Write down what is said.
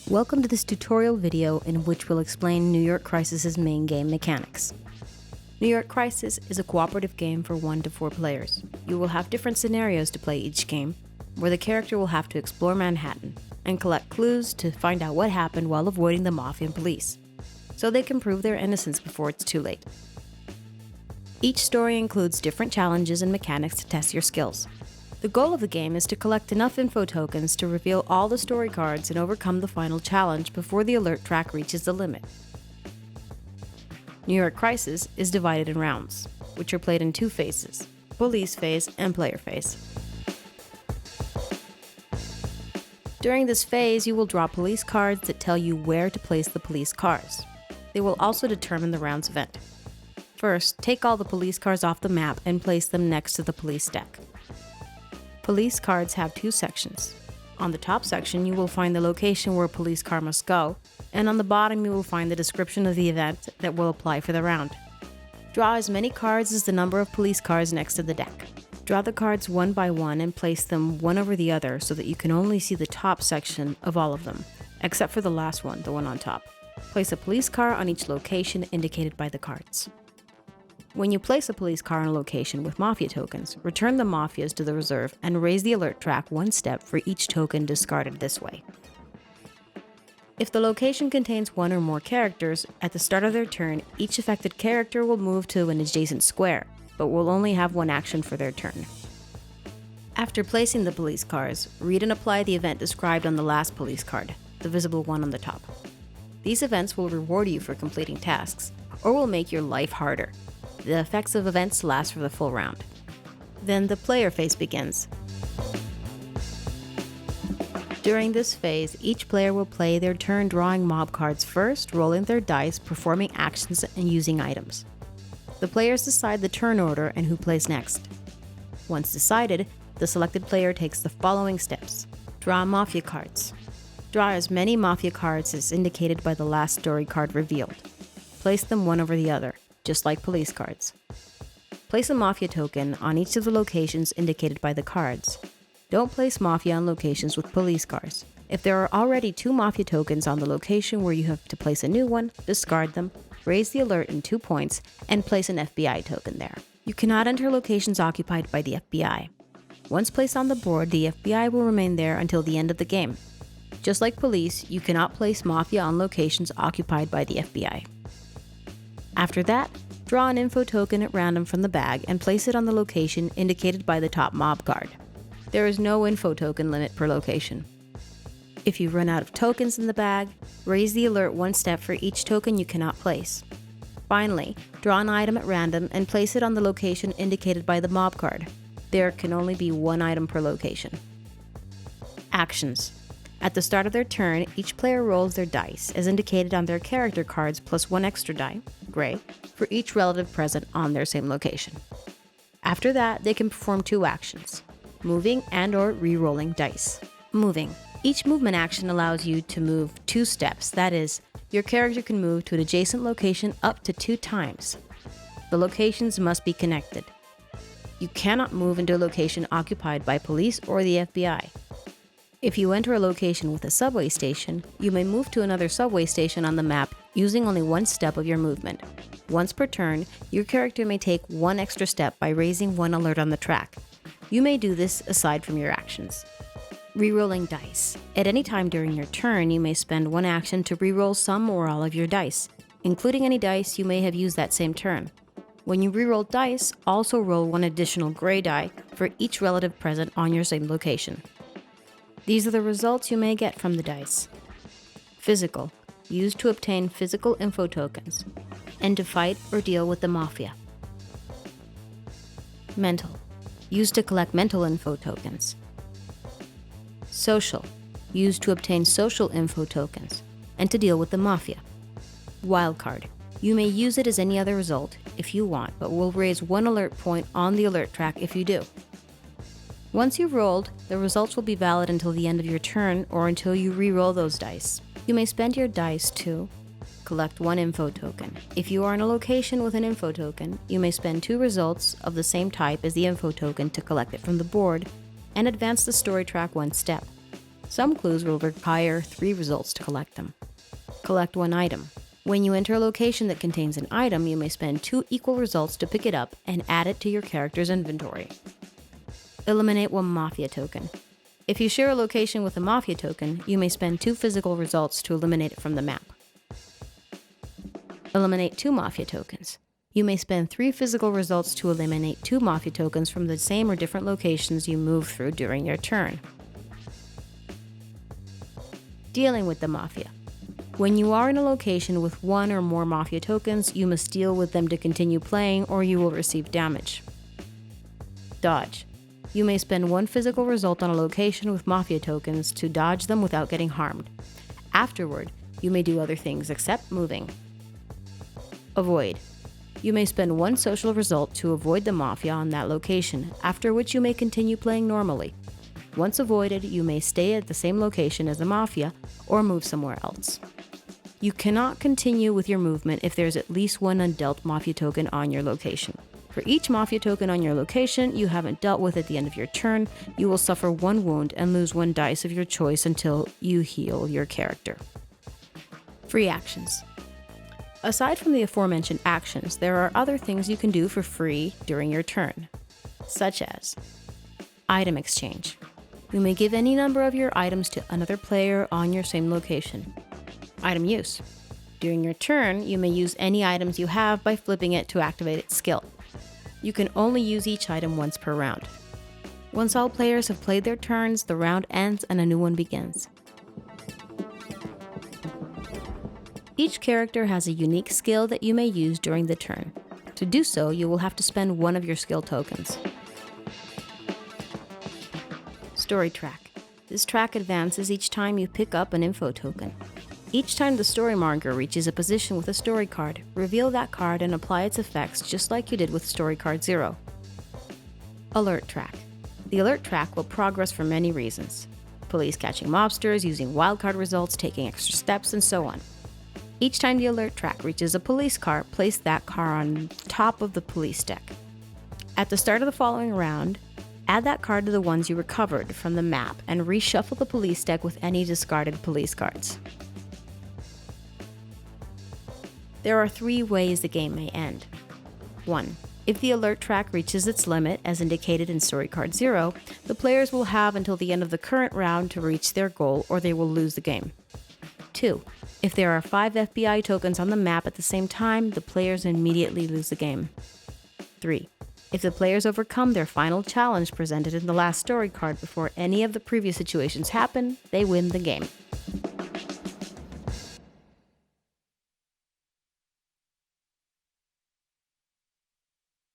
Welcome to this tutorial video in which we'll explain New York Crisis' main game mechanics. New York Crisis is a cooperative game for 1 to 4 players. You will have different scenarios to play each game, where the character will have to explore Manhattan and collect clues to find out what happened while avoiding the mafia and police, so they can prove their innocence before it's too late. Each story includes different challenges and mechanics to test your skills. The goal of the game is to collect enough info tokens to reveal all the story cards and overcome the final challenge before the alert track reaches the limit. New York Crisis is divided in rounds, which are played in 2 phases, police phase and player phase. During this phase, you will draw police cards that tell you where to place the police cars. They will also determine the round's event. First, take all the police cars off the map and place them next to the police deck. Police cards have 2 sections. On the top section, you will find the location where a police car must go, and on the bottom you will find the description of the event that will apply for the round. Draw as many cards as the number of police cars next to the deck. Draw the cards one by one and place them one over the other so that you can only see the top section of all of them, except for the last one, the one on top. Place a police car on each location indicated by the cards. When you place a police car on a location with Mafia tokens, return the Mafias to the reserve and raise the alert track 1 step for each token discarded this way. If the location contains 1 or more characters, at the start of their turn, each affected character will move to an adjacent square, but will only have 1 action for their turn. After placing the police cars, read and apply the event described on the last police card, the visible one on the top. These events will reward you for completing tasks, or will make your life harder. The effects of events last for the full round. Then the player phase begins. During this phase, each player will play their turn drawing mob cards first, rolling their dice, performing actions, and using items. The players decide the turn order and who plays next. Once decided, the selected player takes the following steps. Draw Mafia cards. Draw as many Mafia cards as indicated by the last story card revealed. Place them one over the other, just like police cards. Place a Mafia token on each of the locations indicated by the cards. Don't place Mafia on locations with police cars. If there are already 2 Mafia tokens on the location where you have to place a new one, discard them, raise the alert in 2 points, and place an FBI token there. You cannot enter locations occupied by the FBI. Once placed on the board, the FBI will remain there until the end of the game. Just like police, you cannot place Mafia on locations occupied by the FBI. After that, draw an info token at random from the bag and place it on the location indicated by the top mob card. There is no info token limit per location. If you run out of tokens in the bag, raise the alert 1 step for each token you cannot place. Finally, draw an item at random and place it on the location indicated by the mob card. There can only be 1 item per location. Actions. At the start of their turn, each player rolls their dice, as indicated on their character cards, plus 1 extra die, gray, for each relative present on their same location. After that, they can perform 2 actions, moving and/or re-rolling dice. Moving. Each movement action allows you to move 2 steps, that is, your character can move to an adjacent location up to 2 times. The locations must be connected. You cannot move into a location occupied by police or the FBI. If you enter a location with a subway station, you may move to another subway station on the map using only 1 step of your movement. Once per turn, your character may take 1 extra step by raising 1 alert on the track. You may do this aside from your actions. Rerolling dice. At any time during your turn, you may spend 1 action to reroll some or all of your dice, including any dice you may have used that same turn. When you reroll dice, also roll 1 additional gray die for each relative present on your same location. These are the results you may get from the dice. Physical, used to obtain physical info tokens, and to fight or deal with the Mafia. Mental, used to collect mental info tokens. Social, used to obtain social info tokens, and to deal with the Mafia. Wildcard, you may use it as any other result if you want, but will raise 1 alert point on the alert track if you do. Once you've rolled, the results will be valid until the end of your turn or until you re-roll those dice. You may spend your dice to collect 1 info token. If you are in a location with an info token, you may spend 2 results of the same type as the info token to collect it from the board and advance the story track 1 step. Some clues will require 3 results to collect them. Collect 1 item. When you enter a location that contains an item, you may spend 2 equal results to pick it up and add it to your character's inventory. Eliminate 1 Mafia token. If you share a location with a Mafia token, you may spend 2 physical results to eliminate it from the map. Eliminate 2 Mafia tokens. You may spend 3 physical results to eliminate 2 Mafia tokens from the same or different locations you move through during your turn. Dealing with the Mafia. When you are in a location with 1 or more Mafia tokens, you must deal with them to continue playing or you will receive damage. Dodge. You may spend 1 physical result on a location with Mafia tokens to dodge them without getting harmed. Afterward, you may do other things except moving. Avoid. You may spend 1 social result to avoid the Mafia on that location, after which you may continue playing normally. Once avoided, you may stay at the same location as the Mafia or move somewhere else. You cannot continue with your movement if there's at least 1 undealt Mafia token on your location. For each Mafia token on your location you haven't dealt with at the end of your turn, you will suffer 1 wound and lose 1 dice of your choice until you heal your character. Free actions. Aside from the aforementioned actions, there are other things you can do for free during your turn, such as item exchange. You may give any number of your items to another player on your same location. Item use. During your turn, you may use any items you have by flipping it to activate its skill. You can only use each item once per round. Once all players have played their turns, the round ends and a new one begins. Each character has a unique skill that you may use during the turn. To do so, you will have to spend 1 of your skill tokens. Story track. This track advances each time you pick up an info token. Each time the story marker reaches a position with a story card, reveal that card and apply its effects just like you did with story card 0. Alert track. The alert track will progress for many reasons. Police catching mobsters, using wildcard results, taking extra steps, and so on. Each time the alert track reaches a police car, place that car on top of the police deck. At the start of the following round, add that card to the ones you recovered from the map and reshuffle the police deck with any discarded police cards. There are 3 ways the game may end. 1. If the alert track reaches its limit, as indicated in story card 0, the players will have until the end of the current round to reach their goal or they will lose the game. 2. If there are 5 FBI tokens on the map at the same time, the players immediately lose the game. 3. If the players overcome their final challenge presented in the last story card before any of the previous situations happen, they win the game.